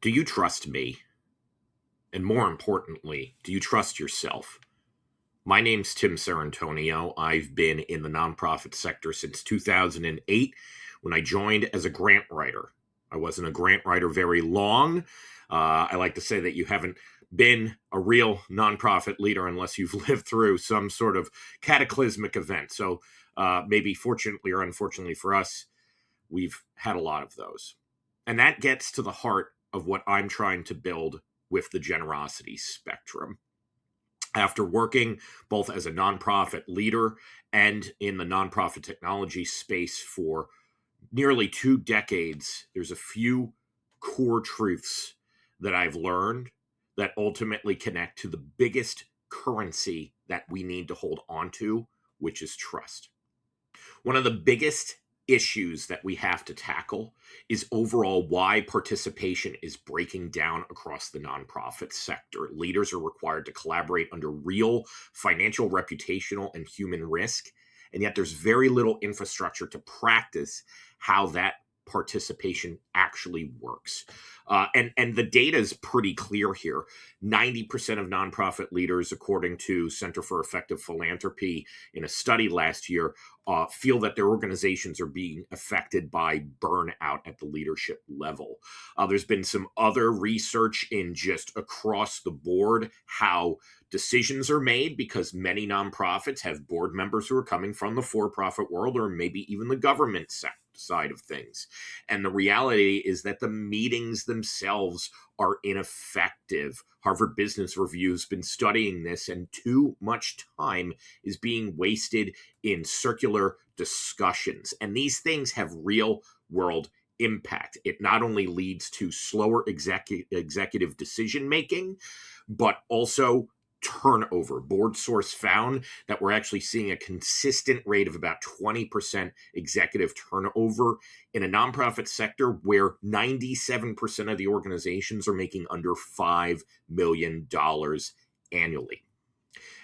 Do you trust me? And more importantly, do you trust yourself? My name's Tim Sarantonio. I've been in the nonprofit sector since 2008 when I joined as a grant writer. I wasn't a grant writer very long. I like to say that you haven't been a real nonprofit leader unless you've lived through some sort of cataclysmic event. So maybe fortunately or unfortunately for us, we've had a lot of those. And that gets to the heart of what I'm trying to build with the generosity spectrum. After working both as a nonprofit leader and in the nonprofit technology space for nearly 2 decades, there's a few core truths that I've learned that ultimately connect to the biggest currency that we need to hold on to, which is trust. One of the biggest issues that we have to tackle is overall why participation is breaking down across the nonprofit sector. Leaders are required to collaborate under real financial, reputational, and human risk, and yet there's very little infrastructure to practice how that participation actually works. And the data is pretty clear here. 90% of nonprofit leaders, according to Center for Effective Philanthropy in a study last year, feel that their organizations are being affected by burnout at the leadership level. There's been some other research in just across the board how decisions are made, because many nonprofits have board members who are coming from the for-profit world or maybe even the government side of things. And the reality is that the meetings themselves are ineffective. Harvard Business Review has been studying this, and too much time is being wasted in circular discussions. And these things have real world impact. It not only leads to slower executive decision making, but also turnover. Board Source found that we're actually seeing a consistent rate of about 20% executive turnover in a nonprofit sector where 97% of the organizations are making under $5 million annually.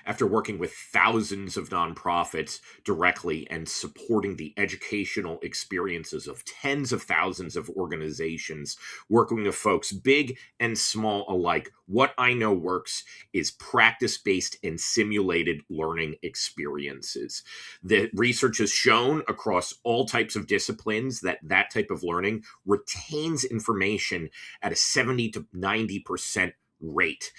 After working with thousands of nonprofits directly and supporting the educational experiences of tens of thousands of organizations, working with folks big and small alike, what I know works is practice-based and simulated learning experiences. The research has shown across all types of disciplines that that type of learning retains information at a 70 to 90% rate.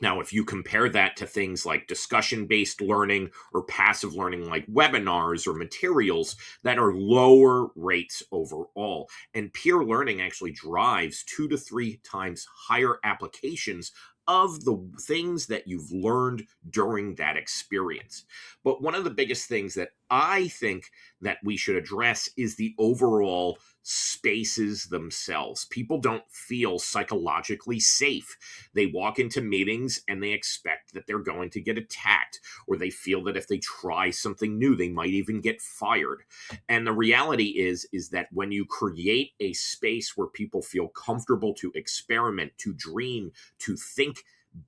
Now, if you compare that to things like discussion-based learning or passive learning like webinars or materials, that are lower rates overall. And peer learning actually drives 2 to 3 times higher applications of the things that you've learned during that experience. But one of the biggest things that I think that we should address is the overall spaces themselves. People don't feel psychologically safe. They walk into meetings and they expect that they're going to get attacked, or they feel that if they try something new, they might even get fired. And the reality is that when you create a space where people feel comfortable to experiment, to dream, to think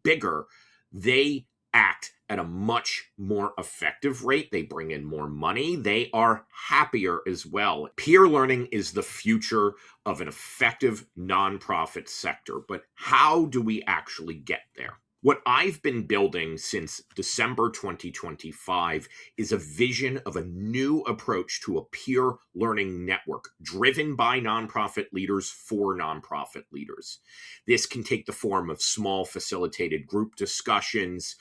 bigger, they act at a much more effective rate. They bring in more money. They are happier as well. Peer learning is the future of an effective nonprofit sector, but how do we actually get there? What I've been building since December 2025 is a vision of a new approach to a peer learning network driven by nonprofit leaders for nonprofit leaders. This can take the form of small facilitated group discussions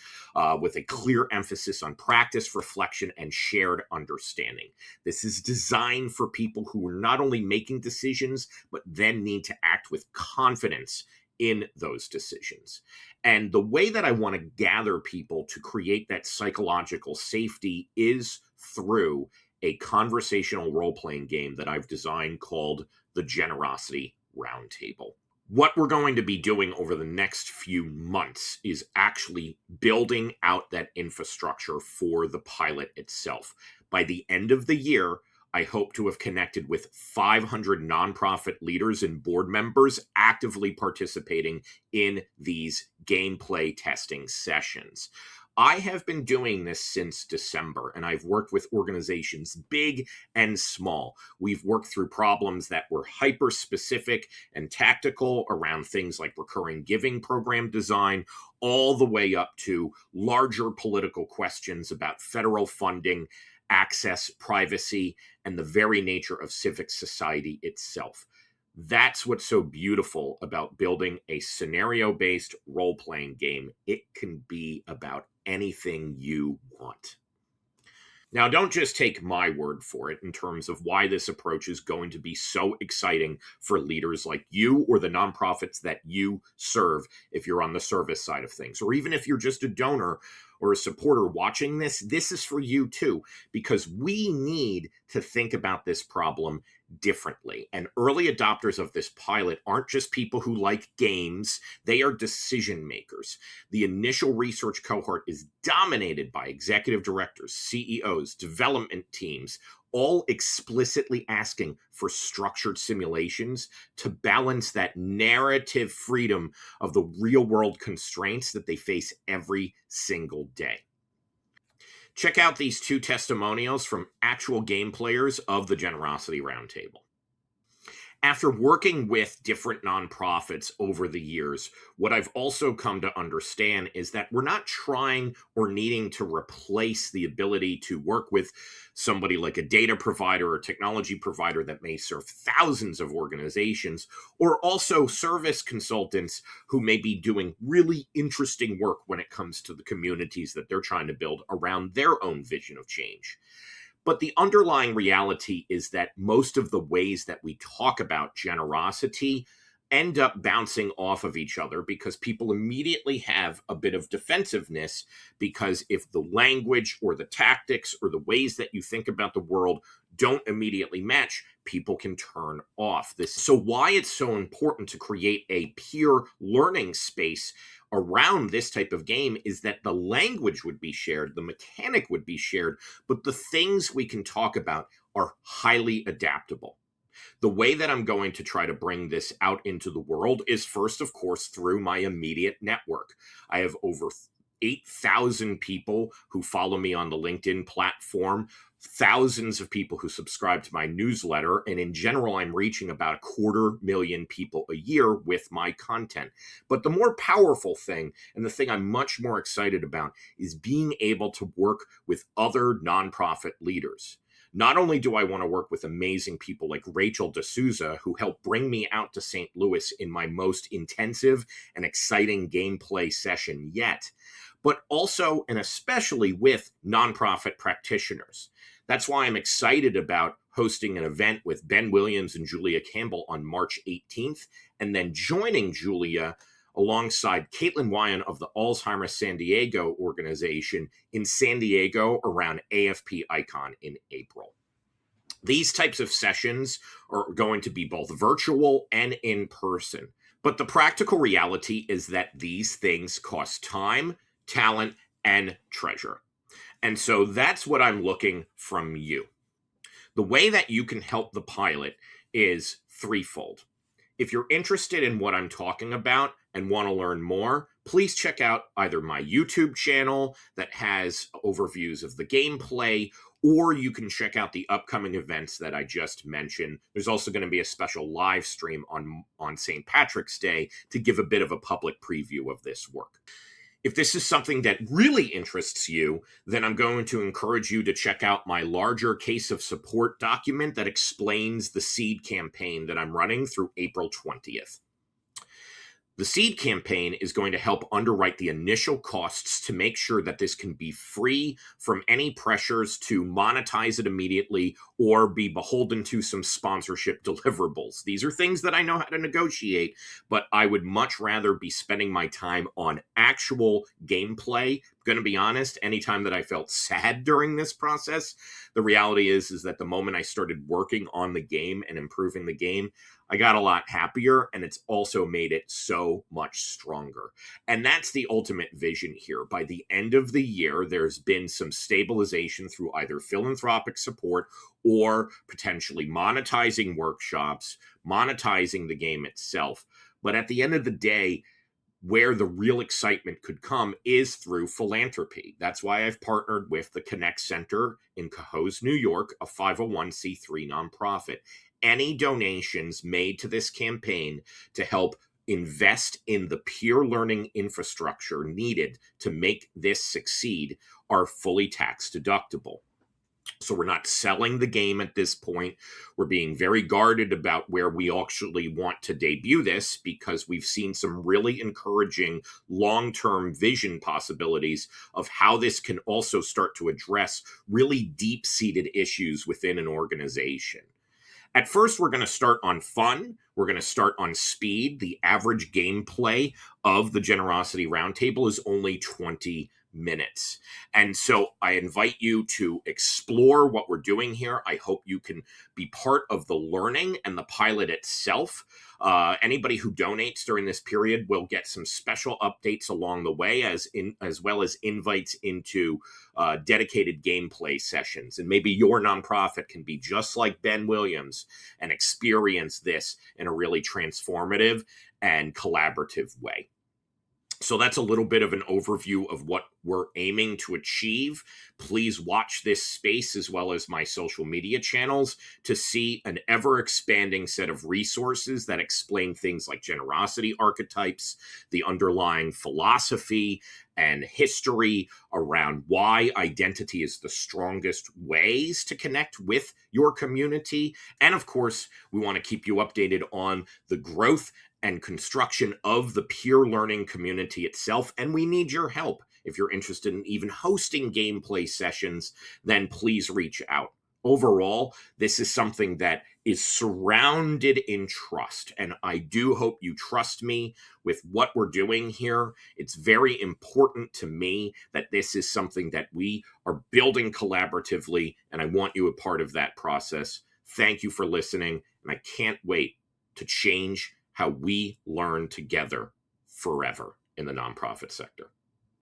with a clear emphasis on practice, reflection, and shared understanding. This is designed for people who are not only making decisions, but then need to act with confidence in those decisions. And the way that I want to gather people to create that psychological safety is through a conversational role-playing game that I've designed called the Generosity Roundtable. What we're going to be doing over the next few months is actually building out that infrastructure for the pilot itself. By the end of the year, I hope to have connected with 500 nonprofit leaders and board members actively participating in these gameplay testing sessions. I have been doing this since December, and I've worked with organizations big and small. We've worked through problems that were hyper specific and tactical around things like recurring giving program design, all the way up to larger political questions about federal funding, access, privacy, and the very nature of civic society itself. That's what's so beautiful about building a scenario based role playing game. It can be about anything you want. Now, don't just take my word for it in terms of why this approach is going to be so exciting for leaders like you or the nonprofits that you serve if you're on the service side of things, or even if you're just a donor or a supporter watching this. This is for you too, because we need to think about this problem differently. And early adopters of this pilot aren't just people who like games, they are decision makers. The initial research cohort is dominated by executive directors, CEOs, development teams, all explicitly asking for structured simulations to balance that narrative freedom of the real world constraints that they face every single day. Check out these two testimonials from actual game players of the Generosity Roundtable. After working with different nonprofits over the years, what I've also come to understand is that we're not trying or needing to replace the ability to work with somebody like a data provider or technology provider that may serve thousands of organizations, or also service consultants who may be doing really interesting work when it comes to the communities that they're trying to build around their own vision of change. But the underlying reality is that most of the ways that we talk about generosity end up bouncing off of each other because people immediately have a bit of defensiveness, because if the language or the tactics or the ways that you think about the world don't immediately match, people can turn off this. So why it's so important to create a peer learning space around this type of game is that the language would be shared, the mechanic would be shared, but the things we can talk about are highly adaptable. The way that I'm going to try to bring this out into the world is first, of course, through my immediate network. I have over 8,000 people who follow me on the LinkedIn platform, thousands of people who subscribe to my newsletter, and in general, I'm reaching about 250,000 people a year with my content. But the more powerful thing, and the thing I'm much more excited about, is being able to work with other nonprofit leaders. Not only do I want to work with amazing people like Rachel D'Souza, who helped bring me out to St. Louis in my most intensive and exciting gameplay session yet, but also and especially with nonprofit practitioners. That's why I'm excited about hosting an event with Ben Williams and Julia Campbell on March 18th, and then joining Julia alongside Caitlin Wyan of the Alzheimer's San Diego organization in San Diego around AFP Icon in April. These types of sessions are going to be both virtual and in person. But the practical reality is that these things cost time, talent, and treasure. And so that's what I'm looking from you. The way that you can help the pilot is threefold. If you're interested in what I'm talking about and want to learn more, please check out either my YouTube channel that has overviews of the gameplay, or you can check out the upcoming events that I just mentioned. There's also going to be a special live stream on St. Patrick's Day to give a bit of a public preview of this work. If this is something that really interests you, then I'm going to encourage you to check out my larger case of support document that explains the seed campaign that I'm running through April 20th. The seed campaign is going to help underwrite the initial costs to make sure that this can be free from any pressures to monetize it immediately or be beholden to some sponsorship deliverables. These are things that I know how to negotiate, but I would much rather be spending my time on actual gameplay. I'm going to be honest, anytime that I felt sad during this process, the reality is that the moment I started working on the game and improving the game, I got a lot happier, and it's also made it so much stronger. And that's the ultimate vision here. By the end of the year, there's been some stabilization through either philanthropic support or potentially monetizing workshops, monetizing the game itself. But at the end of the day, where the real excitement could come is through philanthropy. That's why I've partnered with the Connect Center in Cohoes, New York, a 501c3 nonprofit. Any donations made to this campaign to help invest in the peer learning infrastructure needed to make this succeed are fully tax deductible. So we're not selling the game at this point. We're being very guarded about where we actually want to debut this, because we've seen some really encouraging long-term vision possibilities of how this can also start to address really deep-seated issues within an organization. At first, we're going to start on fun. We're going to start on speed. The average gameplay of the Generosity Roundtable is only 20 minutes. And so I invite you to explore what we're doing here. I hope you can be part of the learning and the pilot itself. Anybody who donates during this period will get some special updates along the way, as well as invites into dedicated gameplay sessions. And maybe your nonprofit can be just like Ben Williams and experience this in a really transformative and collaborative way. So that's a little bit of an overview of what we're aiming to achieve. Please watch this space as well as my social media channels to see an ever-expanding set of resources that explain things like generosity archetypes, the underlying philosophy and history around why identity is the strongest ways to connect with your community. And of course, we want to keep you updated on the growth and construction of the peer learning community itself. And we need your help. If you're interested in even hosting gameplay sessions, then please reach out. Overall, this is something that is surrounded in trust. And I do hope you trust me with what we're doing here. It's very important to me that this is something that we are building collaboratively, and I want you a part of that process. Thank you for listening, and I can't wait to change how we learn together forever in the nonprofit sector.